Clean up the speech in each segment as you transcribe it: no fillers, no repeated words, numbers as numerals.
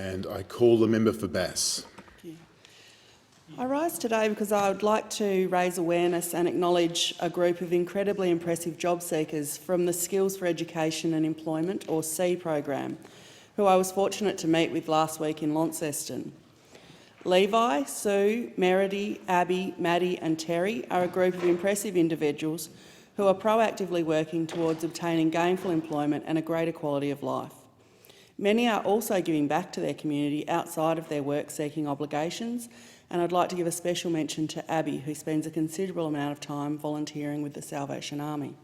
And I call the member for Bass. I rise today because I would like to raise awareness and acknowledge a group of incredibly impressive job seekers from the Skills for Education and Employment, or SEE program, who I was fortunate to meet with last week in Launceston. Levi, Sue, Meredy, Abby, Maddie and Terry are a group of impressive individuals who are proactively working towards obtaining gainful employment and a greater quality of life. Many are also giving back to their community outside of their work-seeking obligations, and I'd like to give a special mention to Abby, who spends a considerable amount of time volunteering with the Salvation Army.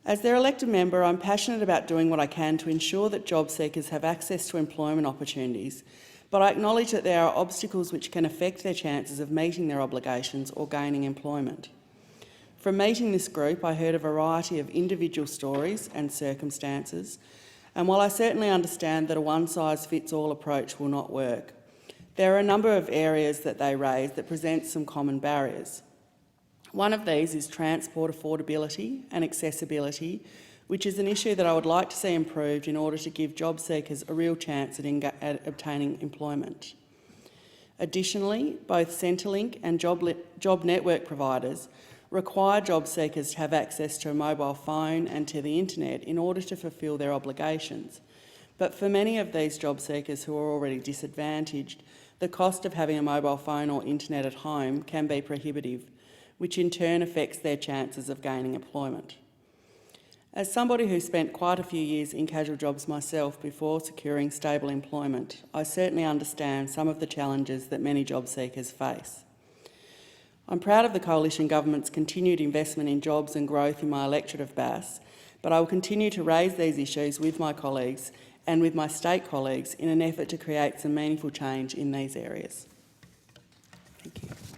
As their elected member, I'm passionate about doing what I can to ensure that job seekers have access to employment opportunities, but I acknowledge that there are obstacles which can affect their chances of meeting their obligations or gaining employment. From meeting this group, I heard a variety of individual stories and circumstances, and while I certainly understand that a one-size-fits-all approach will not work, there are a number of areas that they raise that present some common barriers. One of these is transport affordability and accessibility, which is an issue that I would like to see improved in order to give job seekers a real chance at obtaining employment. Additionally, both Centrelink and job network providers require job seekers to have access to a mobile phone and to the internet in order to fulfil their obligations. But for many of these job seekers who are already disadvantaged, the cost of having a mobile phone or internet at home can be prohibitive, which in turn affects their chances of gaining employment. As somebody who spent quite a few years in casual jobs myself before securing stable employment, I certainly understand some of the challenges that many job seekers face. I'm proud of the Coalition Government's continued investment in jobs and growth in my electorate of Bass, but I will continue to raise these issues with my colleagues and with my state colleagues in an effort to create some meaningful change in these areas.